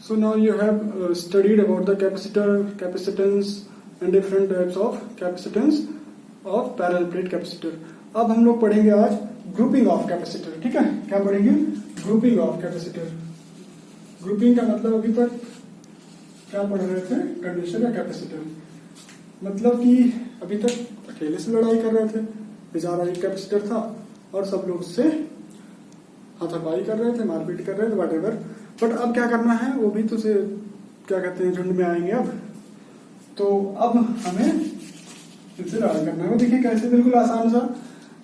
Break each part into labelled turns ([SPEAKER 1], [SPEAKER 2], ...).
[SPEAKER 1] So now you have studied about the capacitor, capacitance and different types of capacitance of parallel plate capacitor. अब हम लोग पढ़ेंगे आज grouping of capacitor. ठीक है, क्या पढ़ेंगे? Grouping of capacitor. ग्रुपिंग का मतलब अभी तक क्या पढ़ रहे थे? कंडीशन या कैपेसिटर. मतलब कि अभी तक अकेले से लड़ाई कर रहे थे, बेचारा एक कैपेसिटर था और सब लोग उससे हाथापाई कर रहे थे, मारपीट कर रहे थे, व्हाटएवर. बट अब क्या करना है, वो भी तो से क्या कहते हैं, झुंड में आएंगे अब. तो अब हमें इनसे लड़ाई करना है. वो देखिए कैसे, बिल्कुल आसान सा.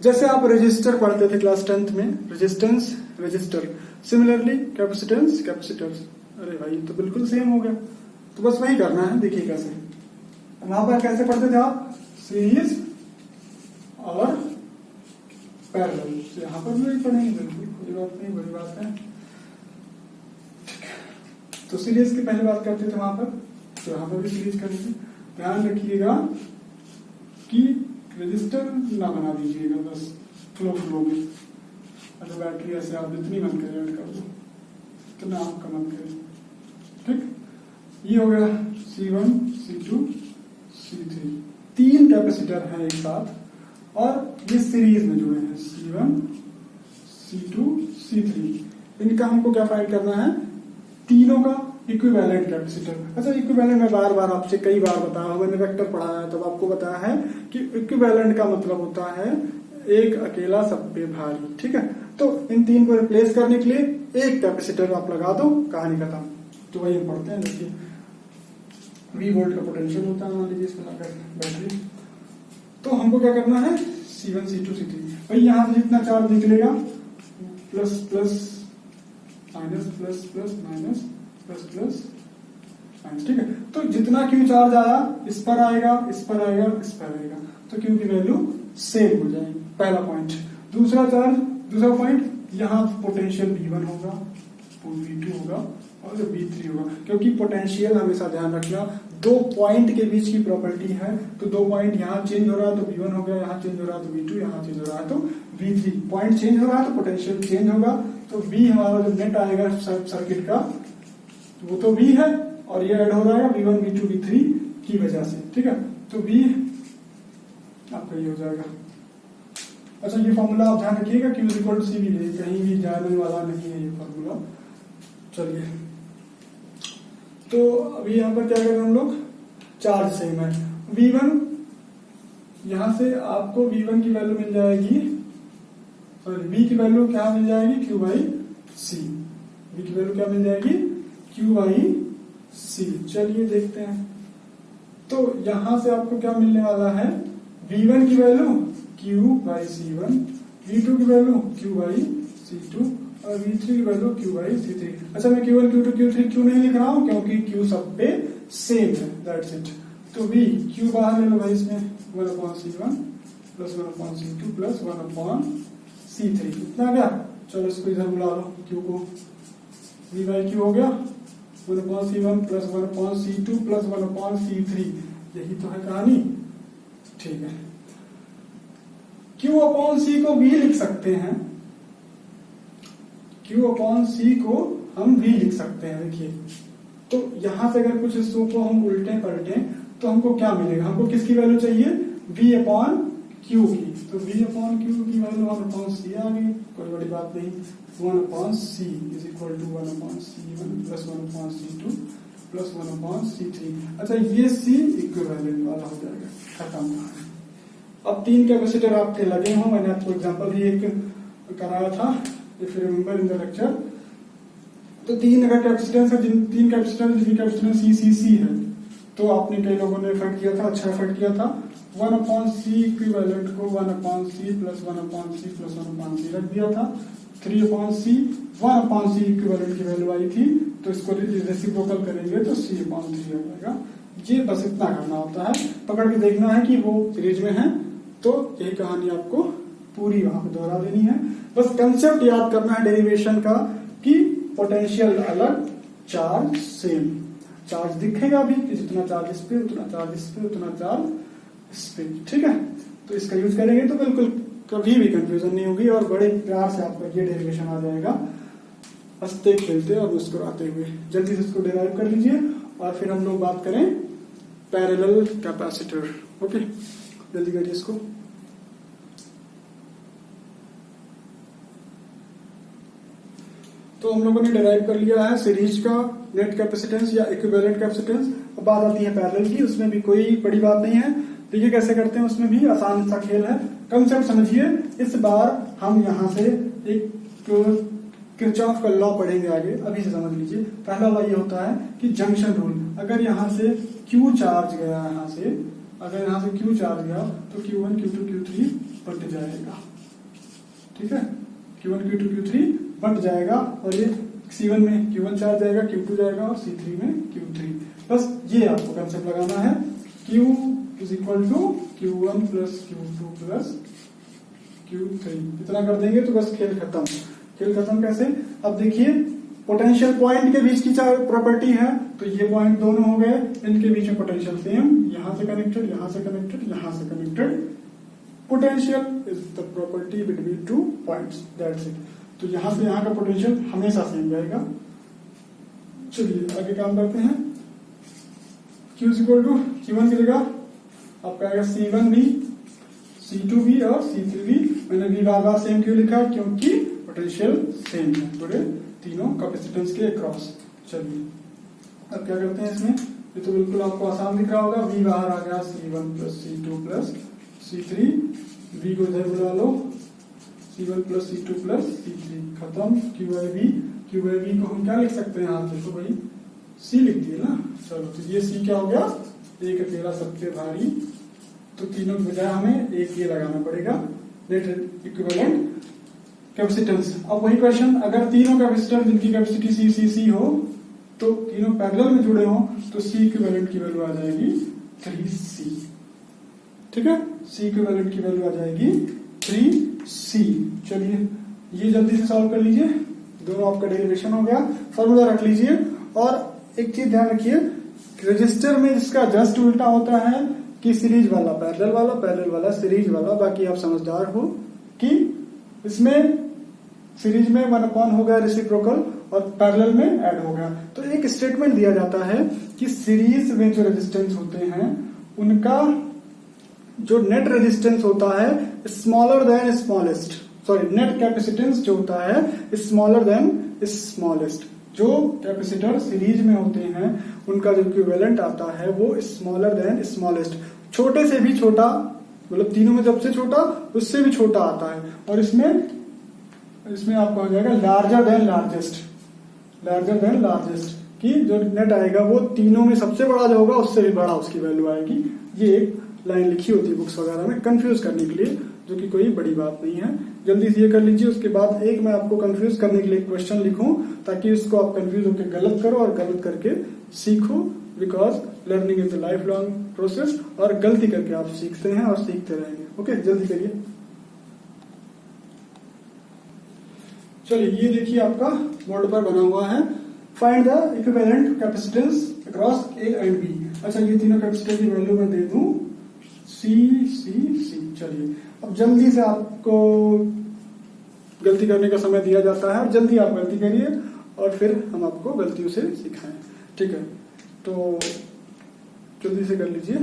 [SPEAKER 1] जैसे आप रेजिस्टर पढ़ते थे क्लास 10th में, resistance resistor, similarly capacitance capacitors. अरे भाई तो बिल्कुल सेम हो गया. तो बस वही करना है. देखिए कैसे, वहां पर कैसे पढ़ते थे आप? सीरीज और पैरेलल. यहां पर भी पढ़ेंगे, बिल्कुल कोई बात नहीं, बड़ी बात है. तो सीरीज की पहली बात करते थे वहां पर, तो यहां पर भी सीरीज करेंगे. ध्यान रखिएगा कि रजिस्टर ना बना दीजिएगा बस फ्लो में. अगर बैटरी ऐसे आप जितनी मन करें ऐड कर दो, इतना आपका मन करे. ठीक, ये हो गया C1, C2, C3. 3 कैपेसिटर हैं एक साथ और ये सीरीज में जुड़े हैं. C1, C2, C3. इनका हमको क्या फाइंड करना है? तीनों का इक्विवेलेंट कैपेसिटर. अच्छा, इक्विवेलेंट में बार बार आपसे कई बार बताया, मैंने वेक्टर पढ़ाया है तब आपको बताया है कि इक्विवेलेंट का मतलब होता है एक अकेला सब पे भारी. ठीक है, तो इन 3 को रिप्लेस करने के लिए एक कैपेसिटर आप लगा दो, कहानी खत्म. तो वही हम पढ़ते हैं. देखिए V वोल्ट का पोटेंशियल होता है, मान लीजिए इसको लगा बैटरी. तो हमको क्या करना है? C1, C2, C3. भाई यहाँ से जितना चार्ज निकलेगा, plus plus minus, plus plus minus, plus plus minus. ठीक है, तो जितना क्यू चार्ज आया इस पर आएगा, इस पर आएगा, इस पर आएगा, तो क्यू की वैल्यू सेम हो जाएगी. पहला पॉइंट. दूसरा पॉइंट, यहाँ पोटेंशियल V1 होगा, V2 होगा और V3 होगा. क्योंकि पोटेंशियल हमेशा ध्यान रखना, 2 पॉइंट के बीच की प्रॉपर्टी है. तो 2 पॉइंट यहाँ चेंज हो रहा है तो V1 हो गया, यहाँ चेंज हो रहा है तो V2, यहाँ चेंज हो रहा है तो V3. पॉइंट चेंज हो रहा है तो पोटेंशियल चेंज होगा. तो V हमारा जो नेट आएगा सर्किट का, वो तो V है और ये ऐड हो रहा है V1, V2, V3 की वजह से. ठीक है, तो V आपका ये हो जाएगा. अच्छा, ये फॉर्मूला आप ध्यान रखिएगा, Q इक्वल टू C भी कहीं भी जाने वाला नहीं है ये फॉर्मूला. चलिए, तो अभी यहाँ पर क्या कर रहे हैं हम लोग? चार्ज सेम है. V1 यहां से आपको V1 की वैल्यू मिल जाएगी, सॉरी V की वैल्यू क्या मिल जाएगी? Q by C. V की वैल्यू क्या मिल जाएगी? Q by C. चलिए देखते हैं. तो यहां से आपको क्या मिलने वाला है? V1 की value Q by C1, V2 की वैल्यू Q बाई C2 और V3 की वैल्यू Q बाई C3. अच्छा, मैं Q1, Q2, Q3 क्यों नहीं लिख रहा हूं? क्योंकि Q सब पे सेम है, दैट्स इट. तो V Q बाहर ले लो भाई, इसमें 1/C1 plus 1/C2 plus 1/C3. इतना गया. चलो इसको इधर बुला लो, Q को. V बाई Q हो गया 1/C1 plus 1/C2 plus 1/C3. यही तो है कहानी. ठीक है, Q/C को भी लिख सकते हैं. Q/C को हम भी लिख सकते हैं. देखिए, तो यहां से अगर कुछ हिस्सों को हम उल्टे पलटे तो हमको क्या मिलेगा? हमको किसकी वैल्यू चाहिए? V/Q की. तो V/Q की वैल्यू 1/C आ गई, कोई बड़ी बात नहीं. 1/C is equal to 1/C1 plus 1/C2 plus 1/C3. अच्छा, ये C इक्विवेलेंट वाला हो जाएगा. खत्म. अब 3 कैपेसिटर आपके लगे हों, मैंने आपको एग्जांपल भी एक कराया था, if you remember in the lecture. तो 3 अगर कैपेसिटेंस है, 3 कैपेसिटेंस जिनकी कैपेसिटेंस C है, तो आपने कई लोगों ने एफर्ट किया था, अच्छा एफर्ट किया था. 1/C इक्विवेलेंट को 1/C plus 1/C plus 1/C रख दिया था. 3/C 1/C इक्विवेलेंट की वैल्यू आई थी, तो इसको रेसिप्रोकल करेंगे तो C/3 आ जाएगा. ये बस इतना करना होता है, पकड़ के देखना है कि वो सीरीज में है. तो यही कहानी आपको पूरी वहां पे दोहरा देनी है. बस कंसेप्ट याद करना है डेरिवेशन का, कि पोटेंशियल अलग, चार्ज सेम. चार्ज दिखेगा भी कि जितना चार्ज इस पे, उतना चार्ज इस पे, उतना चार्ज इस पे. ठीक है, तो इसका यूज करेंगे तो बिल्कुल कभी भी कंफ्यूजन नहीं होगी और बड़े प्यार से आपका ये डेरिवेशन आ जाएगा. हंसते खेलते और मुस्कुराते हुए। जल्दी से इसको डिराइव कर लीजिए और फिर हम लोग बात करें पैरेलल कैपेसिटर। ओके, जल्दी करिए इसको। तो हम लोगों ने डिराइव कर लिया है सीरीज का नेट कैपेसिटेंस या इक्विवेलेंट कैपेसिटेंस। अब बात आती है पैरेलल की, उसमें भी कोई बड़ी बात नहीं है। देखिए कैसे करते हैं, उसमें भी आसान सा खेल है। कंसेप्ट समझिए। इस बार हम यहां से एक किरचॉफ का लॉ पढ़ेंगे आगे, अभी से समझ लीजिए। पहला लॉ ये होता है कि जंक्शन रूल। अगर यहां से Q चार्ज गया, अगर यहां से Q चार्ज गया तो Q1 Q2 Q3 बट जाएगा। ठीक है, Q1 Q2 Q3 बट जाएगा और ये C1 में Q1 चार्ज जाएगा, Q2 जाएगा और C3 में Q3। बस ये आपको कंसेप्ट लगाना है। Q is equal to Q1 plus Q2 plus Q3। इतना कर देंगे तो बस खेल खत्म। खेल खत्म कैसे? अब देखिए पोटेंशियल पॉइंट के बीच की प्रॉपर्टी है, तो ये पॉइंट दोनों हो गए, इनके बीच में पोटेंशियल सेम, यहां से कनेक्टेड, यहां से कनेक्टेड, यहां से connected. Potential is the property between two points, that's it. तो यहां से यहां का पोटेंशियल हमेशा सेम रहेगा। चलिए आगे काम करते हैं। Q is equal to Q1 की जगह आपका आएगा C1 भी, C2 भी और C3 भी। मैंने भी बार बार सेम क्यों लिखा? क्योंकि पोटेंशियल सेम है पूरे तीनों कैपेसिटेंस के अक्रॉस। चलिए अब क्या करते हैं इसमें, ये तो बिल्कुल आपको आसान दिख रहा होगा। V बाहर आ गया C1 plus C2 plus C3। V को इधर बुला लो, C1 plus C2 plus C3, खत्म। QIV को हम क्या लिख सकते हैं? आप देखो भाई, C लिख दिए ना। चलो तो ये C क्या हो गया? एक अकेला सबके भारी। तो तीनों के बजाय हमें एक ये लगाना पड़ेगा, नेट इक्विवेलेंट कैपेसिटेंस। अब वही क्वेश्चन, अगर तीनों कैपेसिटर जिनकी कैपेसिटी C हो तो तीनों पैरेलल में जुड़े हो तो C इक्विवेलेंट की वैल्यू आ जाएगी 3C। ठीक है, C इक्विवेलेंट की वैल्यू आ जाएगी 3C। चलिए ये जल्दी से सॉल्व कर लीजिए। दोनों आपका डेरिवेशन हो गया, फॉर्मूला रख लीजिए। और एक चीज ध्यान रखिए, रजिस्टर में इसका जस्ट उल्टा होता है कि सीरीज वाला पैरेलल वाला, पैरेलल वाला सीरीज वाला। बाकी आप समझदार हो कि इसमें सीरीज में 1 हो गया रेसिप्रोकल और पैरेलल में ऐड हो गया। तो एक स्टेटमेंट दिया जाता है कि सीरीज में जो रेजिस्टेंस होते हैं उनका जो नेट रेजिस्टेंस होता है smaller than smallest, sorry net capacitance जो होता है स्मॉलर देन स्मॉलेस्ट। जो कैपेसिटर सीरीज में होते हैं उनका जो इक्विवेलेंट आता है वो स्मॉलर देन स्मॉलेस्ट, छोटे से भी छोटा, मतलब तीनों में सबसे छोटा उससे भी छोटा आता है। और इसमें आपको आ जाएगा larger than largest, larger than largest की जो नेट आएगा वो तीनों में सबसे बड़ा जो होगा उससे भी बड़ा उसकी वैल्यू आएगी। ये एक लाइन लिखी होती है बुक्स वगैरह में कंफ्यूज करने के लिए, जो कि कोई बड़ी बात नहीं है। जल्दी से ये कर लीजिए। उसके बाद एक मैं आपको कंफ्यूज करने के लिए क्वेश्चन लिखूं ताकि इसको आप कंफ्यूज होकर गलत करो और गलत करके सीखो, because learning is a life long process. और गलती करके आप सीखते हैं और सीखते रहेंगे। ओके, जल्दी करिए। चलिए ये देखिए आपका बोर्ड पर बना हुआ है, find the equivalent capacitance across A and B। अच्छा, ये तीनों कैपेसिटर की वैल्यू मैं दे दूं C C C। चलिए अब जल्दी से आपको गलती करने का समय दिया जाता है और जल्दी आप गलती करिए और फिर हम आपको गलतियों से सिखाएं। ठीक है, तो जल्दी से कर लीजिए।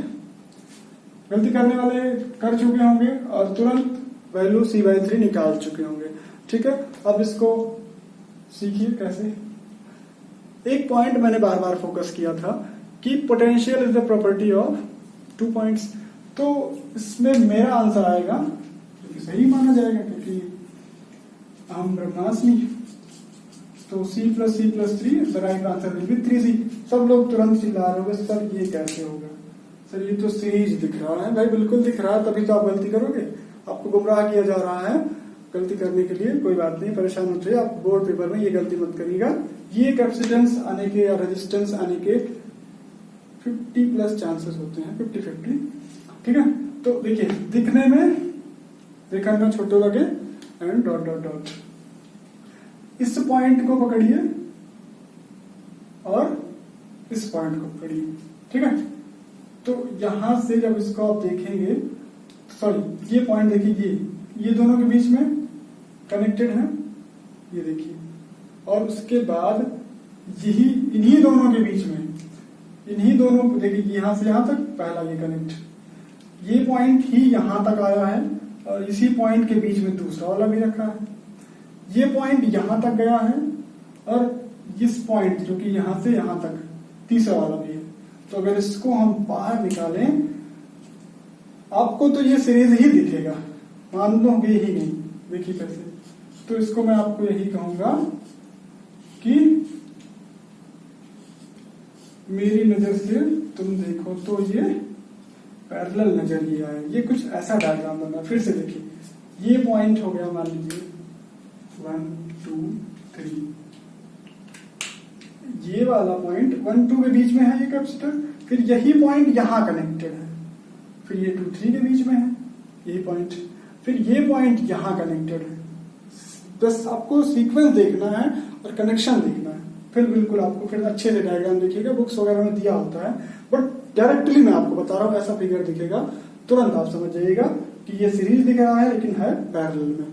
[SPEAKER 1] गलती करने वाले कर चुके होंगे और तुरंत वैल्यू C/3 निकाल चुके होंगे। ठीक है, अब इसको सीखिए कैसे। एक पॉइंट मैंने बार बार फोकस किया था कि potential is the property of 2 points. तो इसमें मेरा आंसर आएगा, क्योंकि सही माना जाएगा क्योंकि हम ब्रह्मास्मि, तो C plus C plus 3 the right answer will be 3C। सब लोग तुरंत चिल्ला रहे होंगे सर ये कैसे होगा, सर ये तो सीरीज दिख रहा है। भाई बिल्कुल दिख रहा है, तभी तो आप गलती करोगे। आपको गुमराह किया जा रहा है गलती करने के लिए। कोई बात नहीं, परेशान मत रहिए, आप बोर्ड पेपर में ये गलती मत करिएगा। ये कैपेसिटेंस आने के या रेजिस्टेंस आने के 50+ चांसेस होते हैं, 50-50। ठीक है, तो देखिए दिखने में रेखांकन छोटे लगे एंड डॉट डॉट डॉट। इस पॉइंट को पकड़िए और इस पॉइंट को पकड़िए। ठीक है, तो यहां से जब इसको आप देखेंगे, सॉरी ये पॉइंट देखिए, ये दोनों के बीच में कनेक्टेड है। ये देखिए और उसके बाद यही इन्हीं दोनों के बीच में, इन्हीं दोनों देखिए यहां से यहां तक पहला ये कनेक्ट, ये पॉइंट ही यहां तक आया है और इसी पॉइंट के बीच में दूसरा वाला भी रखा है, ये पॉइंट यहां तक गया है और इस पॉइंट जो कि यहां से यहां तक तीसरा वाला भी है। तो अगर इसको हम बाहर निकालें आपको तो ये सीरीज ही दिखेगा, मान लोगे ही नहीं, देखिए कैसे। तो इसको मैं आपको यही कहूंगा कि मेरी नजर से तुम देखो तो ये पैरेलल नजरिया है। ये कुछ ऐसा डायग्राम बना, फिर से देखिए, ये पॉइंट हो गया मान लीजिए 1 2 3, ये वाला पॉइंट 1 2 के बीच में है ये कैपेसिटर, फिर यही पॉइंट यहां कनेक्टेड है, फिर ये 2 3 के बीच में है यही पॉइंट, फिर ये पॉइंट यहां कनेक्टेड है। बस आपको सीक्वेंस देखना है और कनेक्शन देखना है, फिर बिल्कुल आपको फिर अच्छे से डायग्राम दिखेगा, बुक्स वगैरह में दिया होता है, बट डायरेक्टली मैं आपको बता रहा हूँ ऐसा फिगर दिखेगा, तुरंत आप समझ जाइएगा कि ये सीरीज दिख रहा है लेकिन है पैरेलल में।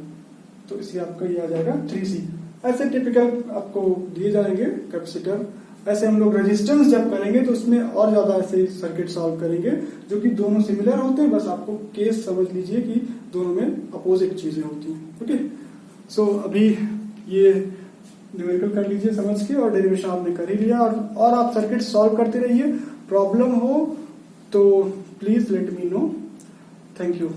[SPEAKER 1] तो इसलिए आपका ये आ जाएगा 3C। ऐसे टिपिकल आपको दिए जाएंगे कैपेसिटर। ऐसे हम लोग रेजिस्टेंस जब करेंगे तो उसमें और ज्यादा ऐसे सर्किट सॉल्व करेंगे जो कि दोनों सिमिलर होते हैं, बस आपको केस समझ लीजिए कि दोनों में अपोजिट चीजें होती हैं। ओके, सो अभी ये न्यूमेरिकल कर लीजिए समझ के, और डेरिवेशन आपने कर ही लिया, और आप सर्किट सॉल्व करते रहिए। प्रॉब्लम हो तो please let me know. Thank you.